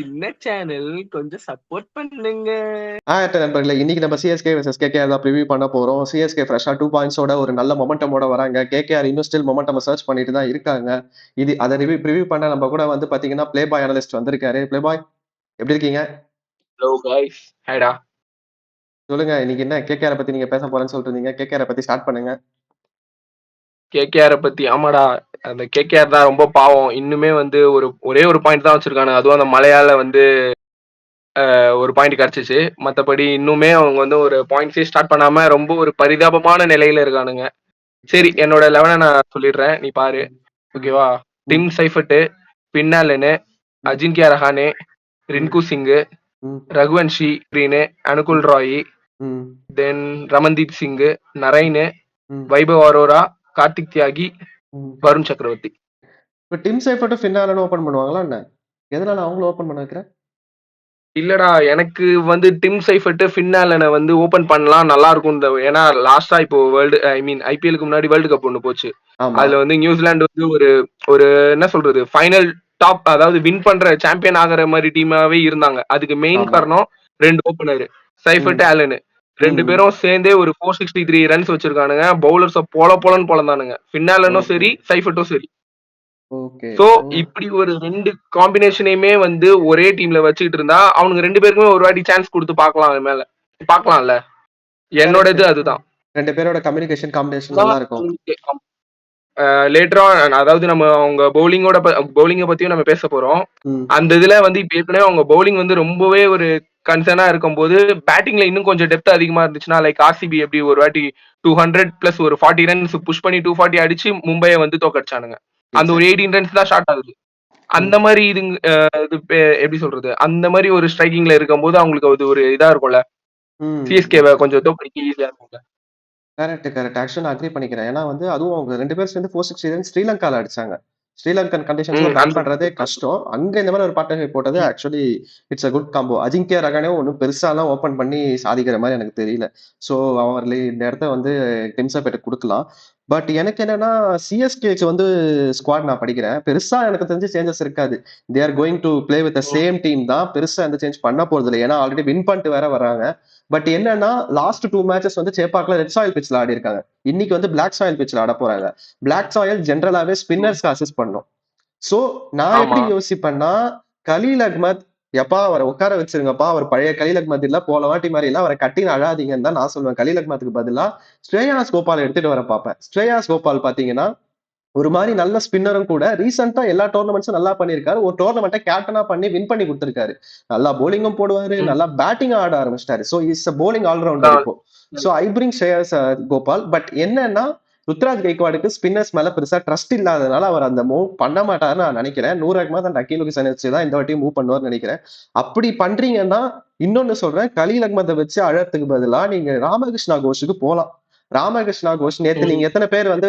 சின்ன சேனல் கொஞ்சம் சப்போர்ட் பண்ணுங்க. நண்பர்களே, இன்னைக்கு நம்ம சிஎஸ்கே வெர்சஸ் கேகேஆர் தான் ப்ரிவியூ பண்ண போறோம். சிஎஸ்கே ஃப்ரெஷ்ஷா 2 பாயிண்ட்ஸோட ஒரு நல்ல மொமெண்டமோட வராங்க. கேகேஆர் இன்னும் ஸ்டில் மொமெண்டம் சர்ச் பண்ணிட்டு தான் இருக்காங்க. இது அதை ப்ரிவியூ பண்ண நம்ம கூட வந்து பாத்தீங்கன்னா பிளே பாய் அனலிஸ்ட் வந்திருக்காரு. பிளே பாய் எப்படி இருக்கீங்க? ஹலோ கைஸ், ஹேடா. சொல்லுங்க, இன்னைக்கு என்ன கேகேஆர் பத்தி நீங்க பேச போறேன்னு சொல்லிட்டு இருந்தீங்க. கேகேஆர் பத்தி ஸ்டார்ட் பண்ணுங்க. கேகேஆர் பத்தி ஆமாடா, அந்த கேகேஆர் தான் ரொம்ப பாவம். இன்னுமே வந்து ஒரே ஒரு பாயிண்ட் தான் வச்சிருக்கானு. அதுவும் அந்த மலையால வந்து ஒரு பாயிண்ட் கிடைச்சிச்சு. மற்றபடி இன்னுமே அவங்க வந்து ஒரு பாயிண்ட்ஸே ஸ்டார்ட் பண்ணாம ரொம்ப ஒரு பரிதாபமான நிலையில இருக்கானுங்க. சரி, என்னோட 11 நான் சொல்லிடுறேன், நீ பாரு. ஓகேவா? டிம் சைஃபர்ட், பின்னாலனு, Ajinkya Rahane, Rinku Singh, Raghuvanshi Green, Anukul Roy, then Ramandeep Singh, Narine, Vaibhav Arora, Kartik Tyagi, Varun சக்கரவர்த்தி. இப்போ டிம் சைஃபர்ட் ஃபின்னாலன் ஓபன் பண்ணுவாங்களா என்ன? எதனால அவங்கள ஓபன் பண்ண வைக்கிற? இல்லடா, எனக்கு வந்து டிம் சைஃபர்ட் ஃபின்னாலனை வந்து ஓபன் பண்ணலாம், நல்லா இருக்கும். ஏன்னா லாஸ்டா இப்போ ஐபிஎலுக்கு முன்னாடி வேர்ல்டு கப் ஒன்று போச்சு. அதுல வந்து நியூசிலாந்து வந்து ஒரு என்ன சொல்றது, ஃபைனல் டாப், அதாவது வின் பண்ற சாம்பியன் ஆகிற மாதிரி டீமாவே இருந்தாங்க. அதுக்கு மெயின் காரணம் 2 ஓபனர், சைஃபர்ட், ஆலனு. 2 பேரும் சேர்ந்தே ஒரு 463 ரன்ஸ் வச்சிருக்கானுங்க. பவுலர்ஸ போலன்னு பொழந்தானுங்க, ஃபின்னாலனும் சரி சைஃபர்ட்டும் சரி. சோ இப்படி ஒரு 2 காம்பினேஷனையுமே வந்து ஒரே டீம்ல வச்சுக்கிட்டு இருந்தா அவனுக்கு 2 பேருக்குமே ஒரு வாட்டி சான்ஸ் கொடுத்து பார்க்கலாம்ல. என்னோட இது அதுதான். 2 பேரோட கம்யூனிகேஷன் காம்பினேஷன் நல்லா இருக்கும். லேட்டரா, அதாவது நம்ம அவங்க பவுலிங்க பத்தியும் நம்ம பேச போறோம். அந்த இதுல வந்து இப்ப ஏற்கனவே அவங்க பவுலிங் வந்து ரொம்பவே ஒரு கன்சர்னா இருக்கும்போது பேட்டிங்ல இன்னும் கொஞ்சம் டெப்த் அதிகமா இருந்துச்சுன்னா, லைக் ஆர்சிபி எப்படி ஒரு வாட்டி 200 பிளஸ் ஒரு 40 ரன்ஸ் புஷ் பண்ணி 240 அடிச்சு மும்பையை வந்து தோக்கடிச்சானுங்க. அந்த ஒரு 18 ரன்ஸ் தான் ஷார்ட் ஆகுது. அந்த மாதிரி இது எப்படி சொல்றது, அந்த மாதிரி ஒரு ஸ்ட்ரைக்கிங்ல இருக்கும்போது அவங்களுக்கு அது ஒரு இதா இருக்கும்ல, சிஎஸ்கேவை கொஞ்சம் தோக்கடிக்க ஈஸியா இருக்கும்ல. கரெக்ட். ஆக்சுவலா நான் அக்ரி பண்ணிக்கிறேன். ஏன்னா வந்து அதுவும் அவங்க 2 பேரும் சேர்ந்து 460 ரன் ஸ்ரீலங்கால அடிச்சாங்க. ஸ்ரீலங்கன் கண்டிஷன்ஸ்ல பேட் பண்றதே கஷ்டம். அங்க இந்த மாதிரி ஒரு பார்ட்னர்ஷிப் போட்டது actually it's a good combo. Ajinkya Rahane ஒன்றும் பெருசாலாம் ஓபன் பண்ணி சாதிக்கிற மாதிரி எனக்கு தெரியல. ஸோ அவர் இந்த இடத்த வந்து டிம் சைஃபர்ட் கொடுக்கலாம். பட் எனக்கு என்னன்னா, சிஎஸ்கேக்கு வந்து ஸ்குவாட் நான் படிக்கிறேன். பெருசா எனக்கு தெரிஞ்சு சேஞ்சஸ் இருக்காது. தே are going to play with same team தான். பெருசா எந்த சேஞ்ச் பண்ண போறது இல்லை. ஏன்னா ஆல்ரெடி வின் பண்ணிட்டு வேற வராங்க. பட் என்னன்னா, லாஸ்ட் 2 மேட்சஸ் வந்து சேப்பாக்ல ரெட் சாயில் பிட்ச்ல ஆடி இருக்காங்க. இன்னைக்கு வந்து பிளாக் சாயில் பிட்ச்ல ஆட போறாங்க. பிளாக் சாயில் ஜென்ரலாவே ஸ்பின்னர்ஸ்க்கு அசிஸ்ட் பண்ணும். சோ நான் எப்படி யோசிப்பேன்னா, கலீல் அஹ்மத் எப்பா அவரை உட்கார வச்சிருங்கப்பா, அவர் பழைய கலீல் அஹ்மத் இல்ல, போன வாட்டி மாதிரி இல்ல, அவரை கட்டின்னு அழாதீங்கன்னு தான் நான் சொல்லுவேன். கலீல் அஹ்மத்துக்கு பதிலா ஸ்ரேயாஸ் கோபால் எடுத்துட்டு வர பார்ப்பேன். ஸ்ரேயாஸ் கோபால் பாத்தீங்கன்னா ஒரு மாதிரி நல்ல ஸ்பின்னரும் கூட. ரீசெண்டா எல்லா டோர்னமெண்ட்ஸும் நல்லா பண்ணியிருக்காரு. ஒரு டோர்னமெண்ட்டை கேப்டனா பண்ணி வின் பண்ணி கொடுத்திருக்காரு. நல்லா போலிங்கும் போடுவாரு, நல்லா பேட்டிங் ஆட ஆரம்பிச்சிட்டாரு. So is a bowling allrounder இப்போ. So I bring Shreyas Gopal. But என்னன்னா, ருத்ராஜ் கைக்வாடுக்கு ஸ்பின்னர்ஸ் மேல பெருசா ட்ரஸ்ட் இல்லாதனால அவர் அந்த மூவ் பண்ண மாட்டாருன்னு நான் நினைக்கிறேன். நூறு அஹ்மத் அண்ட் அகீல் ஹுசைன் வச்சு தான் இந்த வாட்டி மூவ் பண்ணுவார்னு நினைக்கிறேன். அப்படி பண்றீங்கன்னா, இன்னொன்னு சொல்றேன், கலீல் அஹ்மதை வச்சு அழறதுக்கு பதிலா நீங்க ராமகிருஷ்ணா கோஷுக்கு போலாம். ராமகிருஷ்ணா கோஷ் நேத்து நீங்க எத்தனை பேர் வந்து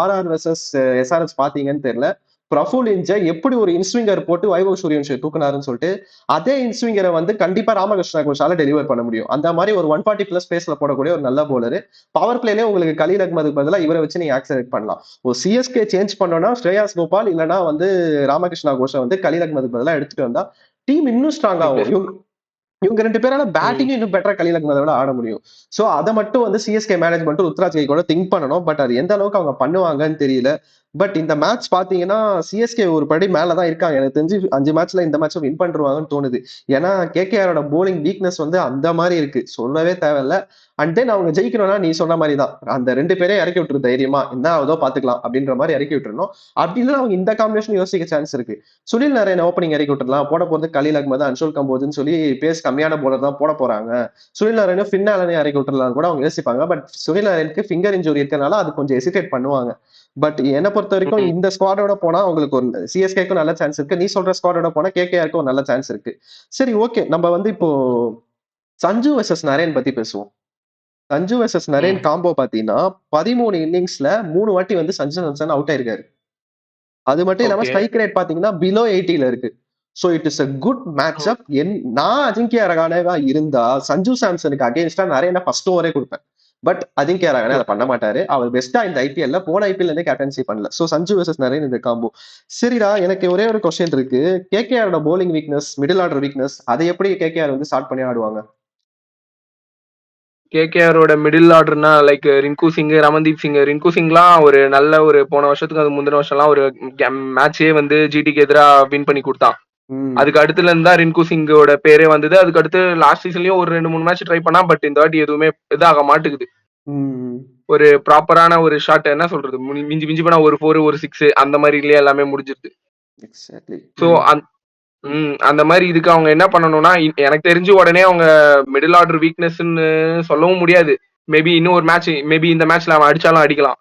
ஆர்ஆர் வெர்சஸ் எஸ்ஆர்எஸ் பாத்தீங்கன்னு தெரியல. பிரஃபுல் இன்ஜ எப்படி ஒரு இன்ஸ்விங்கர் போட்டு வைபவ் சூரியவன்ஷி தூக்குனாருன்னு சொல்லிட்டு, அதே இன்ஸ்விங்கரை வந்து கண்டிப்பா ராமகிருஷ்ணா கோஷால டெலிவர் பண்ண முடியும். அந்த மாதிரி ஒரு 140 பிளஸ் பேஸ்ல போடக்கூடிய ஒரு நல்ல போலரு. பவர் பிளேலயே உங்களுக்கு கலீல் அஹ்மதுக்கு பதிலா இவரை வச்சு நீங்க ஆக்சலேட் பண்ணலாம். ஒரு சிஎஸ்கே சேஞ்ச் பண்ணோம்னா ஸ்ரேயாஸ் கோபால் இல்லைன்னா வந்து ராமகிருஷ்ணா கோஷை வந்து கலீல் அஹ்மதுக்கு பதிலா எடுத்துட்டு வந்தா டீம் இன்னும் ஸ்ட்ராங் ஆகும். இவங்க 2 பேரால பேட்டிங் இன்னும் பெட்டரா கலீல் அஹ்மதை விட ஆட முடியும். சோ அதை மட்டும் வந்து CSK management Ruturaj Gaikwad think பண்ணணும். பட் அது எந்த அளவுக்கு அவங்க பண்ணுவாங்கன்னு தெரியல. பட் இந்த மேட்ச் பாத்தீங்கன்னா சிஎஸ்கே ஒரு படி மேலதான் இருக்காங்க. எனக்கு தெரிஞ்சு 5 மேட்ச்ல இந்த மேட்ச் வின் பண்ணிருவாங்கன்னு தோணுது. ஏன்னா கேகேஆரோட போலிங் வீக்னஸ் வந்து அந்த மாதிரி இருக்கு, சொல்லவே தேவையில்ல. அண்ட் தென் அவங்க ஜெயிக்கணும்னா நீ சொன்ன மாதிரி தான், அந்த 2 பேரே இறக்கி விட்டுரு தைரியமா, என்ன ஆகுதோ பாத்துக்கலாம் அப்படின்ற மாதிரி இறக்கி விட்டுருணும். அப்படி இல்லைன்னா அவங்க இந்த காம்பினேஷன் யோசிக்க சான்ஸ் இருக்கு. சுனில் நரேன் ஓப்பனிங் இறக்கி விட்டுறலாம். போட போறது கலீல் அஹ்மத், அன்ஷுல் கம்போஜ்னு சொல்லி பேஸ் கம்மியான போலர் தான் போட போறாங்க. சுனில் நரேனும் ஃபின்னாலனே இறக்கி விட்டுறலாம் கூட அவங்க யோசிப்பாங்க. பட் சுனில் நரேனுக்கு ஃபிங்கர் இன்ஜுரி இருக்கனால அது கொஞ்சம் ஹெசிடேட் பண்ணுவாங்க. பட் என்னை பொறுத்த வரைக்கும் இந்த ஸ்குவாடோட போனா உங்களுக்கு ஒரு சிஎஸ்கேக்கும் நல்ல சான்ஸ் இருக்கு. நீ சொல்ற ஸ்குவாடோட போனா கேகேஆருக்கும் ஒரு நல்ல சான்ஸ் இருக்கு. சரி, ஓகே, நம்ம வந்து இப்போ சஞ்சு வெர்சஸ் நரேன் பத்தி பேசுவோம். சஞ்சு வெர்சஸ் நரேன் காம்போ பாத்தீங்கன்னா 13 இன்னிங்ஸ்ல 3 வாட்டி வந்து சஞ்சு சாம்சன் அவுட் ஆயிருக்காரு. அது மட்டும் இல்லாம ஸ்ட்ரைக் ரேட் பாத்தீங்கன்னா பிலோ 80ல இருக்கு. So it is a good match அப். நான் அஜிங்கியா ரகானேவா இருந்தா சஞ்சு சாம்சனுக்கு அகைன்ஸ்டா நரேனை ஃபர்ஸ்ட் ஓவரே கொடுப்பேன். பட் அஜிங்கியா ரஹானே அதை ஓகே. பண்ண மாட்டாரு. அவர் பெஸ்ட்டா இந்த ஐபிஎல்ல போன ஐபிஎல் கேப்டன்சி பண்ணல. சோ சஞ்சு வெர்சஸ் நரேன் இந்த காம்போ. சரிடா, எனக்கு ஒரே ஒரு கொஸ்டின் இருக்கு. கேகேஆரோட bowling weakness, middle order weakness, அதை எப்படி கேகேஆர் வந்து ஸ்டார்ட் பண்ணி ஆடுவாங்க? கேகேஆரோட மிடில் ஆர்டர்னா லைக் ரிங்கு சிங், ரமன்தீப் சிங். ரிங்கு சிங்லாம் ஒரு நல்ல ஒரு போன வருஷத்துக்கு அது முந்தின வருஷம்லாம் ஒரு மேட்சே வந்து ஜிடிக்கு எதிரா வின் பண்ணி கொடுத்தான். ம். அதுக்கு அடுத்துல இருந்தா ரின்கு சிங்கோட பேரே வந்தது. அதுக்கு அடுத்து லாஸ்ட் சீசன்லயும் ஒரு 2, 3 மேட்ச் ட்ரை பண்ணா. பட் இந்த வாட்டி எதுவுமே இதாக மாட்டுக்குது. ம். ஒரு ப்ராப்பரான ஒரு ஷாட் என்ன சொல்றது? மிஞ்சி மிஞ்சி போனா ஒரு 4, ஒரு 6 அந்த மாதிரிலயே எல்லாமே முடிஞ்சிருது. எக்ஸாக்ட்லி. சோ ம். அந்த மாரி இதுக்கு அவங்க என்ன பண்ணணும்னா, எனக்கு தெரிஞ்சு உடனே அவங்க மிடில் ஆர்டர் வீக்னஸ்ன்னு சொல்லவும் முடியாது. மேபி இன்னும் ஒரு மேட்ச் மேபி இந்த மேட்ச்ல அவன் அடிச்சாலும் அடிக்கலாம்.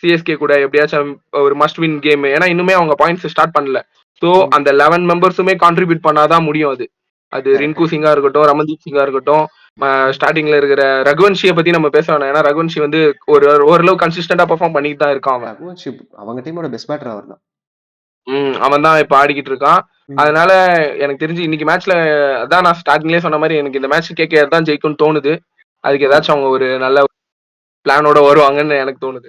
சிஎஸ்கே கூட எப்படியாச்சும் ஒரு மஸ்ட் வின் கேம். ஏன்னா இன்னுமே அவங்க பாயிண்ட்ஸ் ஸ்டார்ட் பண்ணல. சோ ம். அந்த 11 மெம்பர்ஸுமே கான்ட்ரிபியூட் பண்ணாதான் முடியும் அது. அது கரெக்ட். ரின்கு சிங்கா இருக்கட்டும், ரமன்தீப் சிங்கா இருக்கட்டும், ம். ஸ்டார்டிங்ல இருக்கிற ரகுவன்ஷிய பத்தி நம்ம பேச வேணாம். ஏன்னா ரகுவன்ஷி வந்து ஓரளவு கன்சிஸ்டன்டா பெர்ஃபார்ம் பண்ணிட்டு தான் இருக்கான் அவன். ரகுவன்ஷிப் அவங்க டீமோட பெஸ்ட் பேட்டர் அவர் தான். அவன் தான் இப்ப ஆடிக்கிட்டு இருக்கான். ம். அதனால எனக்கு தெரிஞ்சு இன்னைக்கு மேட்ச்ல அதான் நான் ஸ்டார்டிங்லயே சொன்ன மாதிரி எனக்கு இந்த மேட்ச் கேகேஆர் தான் ஜெயிக்கும்னு தோணுது. அதுக்கு ம். ஏதாச்சும் அவங்க ஒரு நல்ல பிளானோட வருவாங்கன்னு எனக்கு தோணுது.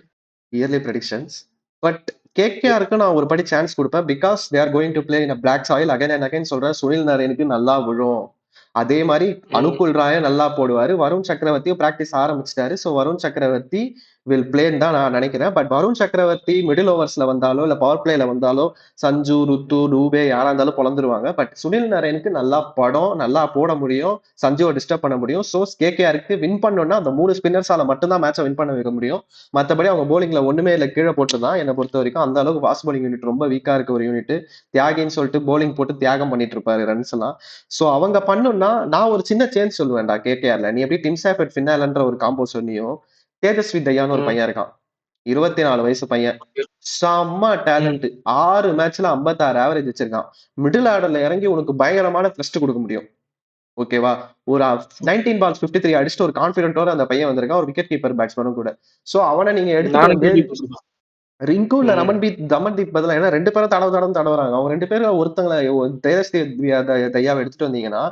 Yearly predictions. பட் கேகேஆருக்கு நான் ஒரு படி சான்ஸ் குடுப்பேன். Because they are going to play in a black soil. Again and again சொல்றேன். சுனில் நரேனுக்கு நல்லா விழும். அதே மாரி ம். அனுகுல் ராயும் நல்லா போடுவாரு. வருண் சக்கரவர்த்தியும் பிராக்டிஸ் ஆரம்பிச்சுட்டாரு. சோ வருண் சக்கரவர்த்தி வில் பிளேன்னு தான் நான் நினைக்கிறேன். பட் வருண் சக்கரவர்த்தி மிடில் ஓவர்ஸ்ல வந்தாலோ, இல்ல பவர் பிளேல வந்தாலோ, சஞ்சு, ருத்து, டூபே யாரா இருந்தாலும் பொளந்துருவாங்க. பட் சுனில் நரேனுக்கு நல்லா படும், நல்லா போட முடியும். சஞ்சுவ டிஸ்டர்ப் பண்ண முடியும். சோ கேகேஆருக்கு வின் பண்ணணும்னா அந்த 3 ஸ்பின்னர்ஸால மட்டும் தான் மேட்ச வின் பண்ண வைக்க முடியும். மத்தபடி அவங்க போலிங்ல ஒண்ணுமே இல்ல, கீழ போட்டுதான் என்ன பொறுத்த வரைக்கும். அந்த அளவுக்கு ஃபாஸ்ட் போலிங் யூனிட் ரொம்ப வீக்கா இருக்க ஒரு யூனிட். தியாகின்னு சொல்லிட்டு போலிங் போட்டு தியாகம் பண்ணிட்டு இருப்பாரு ரன்ஸ் எல்லாம். சோ அவங்க பண்ணும்னா நான் ஒரு சின்ன சேஞ்ச் சொல்லுவேன்டா கேகேஆர்ல. நீ எப்படி டிம் சாஃபர்ட் ஃபின்னாலன்ற ஒரு காம்போ சொன்னியோ, தேஜஸ்வி தயான்னு ஒரு ம். பையன் இருக்கான். 24 வயசு பையன். ஓகே. செம்ம ம். டேலண்ட். 6 மேட்ச்ல 56 ஆவரேஜ் வச்சிருக்கான். மிடில் ஆர்டர்ல இறங்கி உனக்கு பயங்கரமான த்ரஸ்ட் கொடுக்க முடியும். ஓகேவா? ஒரு 19 பால்ஸ் 53 அடிச்சுட்டு ஒரு கான்ஃபிடென்ட்டோட அந்த பையன் வந்திருக்கான். ஒரு விக்கெட் கீப்பர் பேட்ஸ்மேனும் கூட. சோ அவன நீங்க எடுத்துட்டு நானும் வந்து கேள்விப்பட்டிருக்கேன். ரிங்கு இல்ல ம். தமன்தீப் பதிலா, ஏன்னா 2 பேரும் தடவுறாங்க. அவங்க 2 பேர்ல ஒருத்தங்கள தேஜஸ்வி தையாவ எடுத்துட்டு வந்தீங்கன்னா,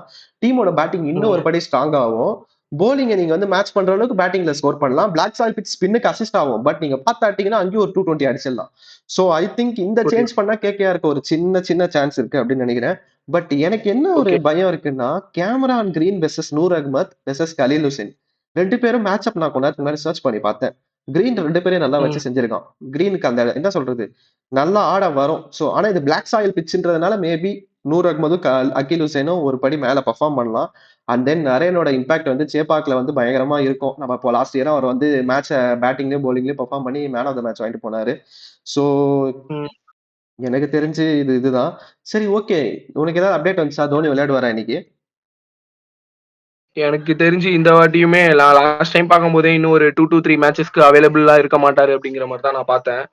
டீமோட பேட்டிங் இன்னும் ஒரு ம். படி ஸ்ட்ராங் ஆகும். போலிங்க நீங்க வந்து மேட்ச் பண்ற அளவுக்கு பேட்டிங்ல ஸ்கோர் பண்ணலாம். பிளாக் சாயில் பிட்ச் ஸ்பின்னுக்கு அசிஸ்ட் ஆகும். பட் நீங்க பாத்தாட்டீங்கன்னா அங்கேயும் ஒரு 220 அடிச்சிடலாம். சோ ஐ திங்க் இந்த சேஞ்ச் புரியுது. பண்ணா கேகேஆருக்கு ஒரு சின்ன சின்ன சான்ஸ் இருக்கு அப்படின்னு நினைக்கிறேன். பட் எனக்கு என்ன ஒரு ஓகே. பயம் இருக்குன்னா, Cameron Green versus Noor Ahmad versus Khaleel Hussain. 2 பேரும் மேட்ச் அப் நான் கொஞ்ச நேரத்துக்கு முன்னாடி சர்ச் பண்ணி பார்த்தேன். கிரீன் 2 பேரையும் நல்லா ம். வச்சு செஞ்சிருக்கான். கிரீனுக்கு அந்த என்ன சொல்றது? நல்லா ஆட வரும். சோ ஆனா இது பிளாக் சாயில் பிட்ச்ன்றதுனால மேபி நூர் அகமதும், அகில் ஹுசைனும் ஒரு படி மேல பெர்ஃபார்ம் பண்ணலாம். அண்ட் தென் நரேனோட இம்பாக்ட் வந்து சேப்பாக்ல வந்து பயங்கரமா இருக்கும். நம்ம இப்போ லாஸ்ட் இயர் அவர் வந்து மேட்ச பேட்டிங்லயும், பவுலிங்லயும் பெர்ஃபார்ம் பண்ணி மேன் ஆஃப் த மேட்ச் வாங்கிட்டு போனாரு. சோ ம். எனக்கு தெரிஞ்சு இதுதான். சரி, ஓகே. உனக்கு ஏதாவது அப்டேட் வந்துச்சா? தோனி விளையாடுவாரா இன்னைக்கு? எனக்கு தெரிஞ்சு இந்த வாட்டியுமே லாஸ்ட் டைம் பார்க்கும்போதே இன்னும் ஒரு 2 to 3 மேட்சஸ்க்கு அவைலபிளா இருக்க மாட்டாரு அப்படிங்கிற மாதிரி தான் நான் பார்த்தேன்.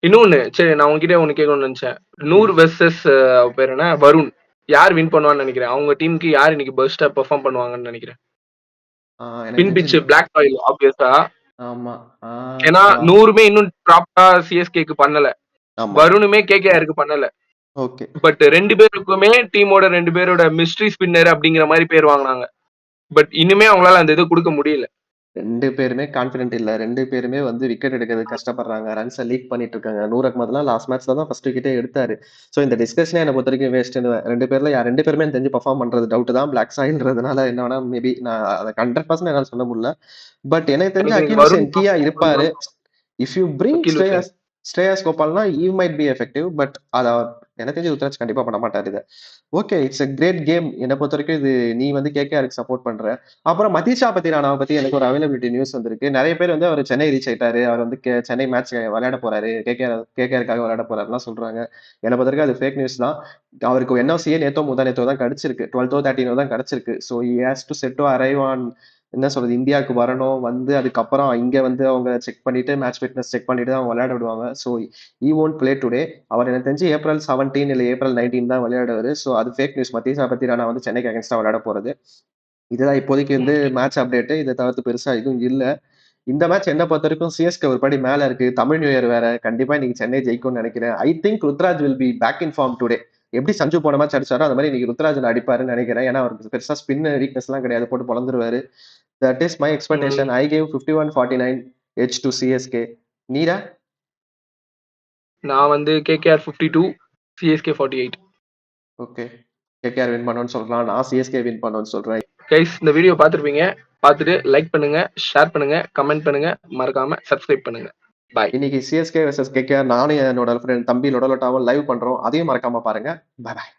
இன்னொன்னு சரி நான் உங்ககிட்ட ஒண்ணு கேட்கணும்னு நினைச்சேன். ம். நூர் வெர்சஸ் பேர் என்ன வருண். யார் வின் பண்ணுவான்னு நினைக்கிறேன்? அவங்க டீமுக்கு யார் இன்னைக்கு பெஸ்ட்டா பெர்ஃபார்ம் பண்ணுவாங்கன்னு நினைக்கிறேன்? எனக்கு ஸ்பின் தெரிஞ்சு பிட்ச் பிளாக் சாயில் ஆப்வியஸா. ஆமா. ஆ, ஏன்னா ஆ, 100மே இன்னும் ப்ராப்பரா சிஎஸ்கேக்கு பண்ணல. ஆமா. வருணுமே கேகேஆருக்கு பண்ணல. ஓகே. பட் 2 பேருக்குமே டீமோட 2 பேரோட மிஸ்ட்ரி ஸ்பின்னர் அப்படிங்கிற மாதிரி பேர் வாங்குனாங்க. பட் இன்னுமே அவங்களால அந்த இது குடுக்க முடியல. 2 பேருமே கான்ஃபிடென்ட் இல்ல. 2 பேருமே வந்து விக்கெட் எடுக்கிறதுக்கு கஷ்டப்படுறாங்க. ரன்ஸ லீக் பண்ணிட்டு இருக்காங்க. நூர் அகமதுலாம் லாஸ்ட் மேட்ச்ல தான் ஃபர்ஸ்ட் விக்கெட்டே எடுத்தாரு. சோ இந்த டிஸ்கஷனே என்ன பொறுத்தவரைக்கும் வேஸ்ட்ன்னுவேன். 2 பேர்ல 2 பேருமே எனக்கு தெரிஞ்சு பெர்ஃபார்ம் பண்றது டவுட் தான். பிளாக் சாயில்ன்றதுனால என்ன வேணா மேபி நான் அத 100% என்னால சொல்ல முடியல. பட் எனக்கு தெரிஞ்சு எனக்கு அகில் வருண் ஹுசைன் கீயா இருப்பாரு. If you bring Akeal Hosein. Shreyas கோபால்னா he might be effective. But அத எனக்கு தெரிஞ்சு ருத்ராஜ் கண்டிப்பா பண்ண மாட்டாரு இத. Okay, it's a great game. என்ன பொறுத்தவரைக்கும் இது நீ வந்து கேகேஆருக்கு சப்போர்ட் பண்ற. அப்புறம் மதீஷா பத்திரானாவ பத்தி எனக்கு ஒரு அவைலபிலிட்டி நியூஸ் வந்திருக்கு. நெறைய பேர் வந்து அவர் சென்னை ரீச் ஆயிட்டாரு. அவர் வந்து சென்னை மேட்ச் விளையாட போறாரு. கேகேஆருக்காக விளையாட போறாருலாம் சொல்றாங்க. என்ன பொறுத்தவரைக்கும் அது ஃபேக் நியூஸ் தான். அவருக்கு என்ஓசியே நேத்தோ முந்தா நேத்தோ தான் கிடைச்சிருக்கு. 12ஓ 13ஓ தான் கிடைச்சிருக்கு. So he has to set to arrive on என்ன சொல்றது, இந்தியாவுக்கு வரணும். வந்து அதுக்கப்புறம் இங்க வந்து அவங்க செக் பண்ணிட்டு மேட்ச் ஃபிட்னஸ் செக் பண்ணிட்டு தான் அவங்க விளையாட விடுவாங்க. So he won't play today. அவர் எனக்கு தெரிஞ்சு ஏப்ரல் 17 இல்ல ஏப்ரல் 19 தான் விளையாடுவாரு. சோ அது ஃபேக் நியூஸ். மத்தீஷா பத்திரானா வந்து சென்னைக்கு அகைன்ஸ்டா விளையாட போறது. இதுதான் இப்போதைக்கு வந்து மேட்ச் அப்டேட். இத தவிர்த்து பெருசா எதுவும் இல்ல. இந்த மேட்ச் என்ன பொறுத்தவரைக்கும் சிஎஸ்கே ஒரு படி மேல இருக்கு. தமிழ் நியூ இயர் வேற. கண்டிப்பா இன்னைக்கு சென்னை ஜெயிக்கும்னு நினைக்கிறேன். I think Ruturaj will be back in form today. எப்படி சஞ்சு போன மேட்ச் அடிச்சாரோ அந்த மாதிரி இன்னைக்கு ருத்ராஜ் அடிப்பாருன்னு நினைக்கிறேன். ஏன்னா அவருக்கு பெருசா ஸ்பின் வீக்னஸ் எல்லாம் கிடையாது. போட்டு பொளந்துருவாரு. தட் இஸ் மை ம். Expectation. I gave 51-49 edge to CSK. நீரா? நான் வந்து KKR 52, CSK 48. Okay. KKR win பண்ணும்னு சொல்றான். நான் சிஎஸ்கே வின் பண்ணும்னு சொல்றேன். கைஸ் இந்த வீடியோ பார்த்துருப்பீங்க. பார்த்துட்டு லைக் பண்ணுங்க, ஷேர் பண்ணுங்க, கமெண்ட் பண்ணுங்க, மறக்காம சப்ஸ்கிரைப் பண்ணுங்க. பாய். இன்னைக்கு சிஎஸ்கே வெர்சஸ் கேகேஆர் நானும் என்னோட ஃப்ரெண்ட் தம்பி லொடலொட்டாவும் லைவ் பண்றோம். அதையும் மறக்காம பாருங்க. பாய் பாய்.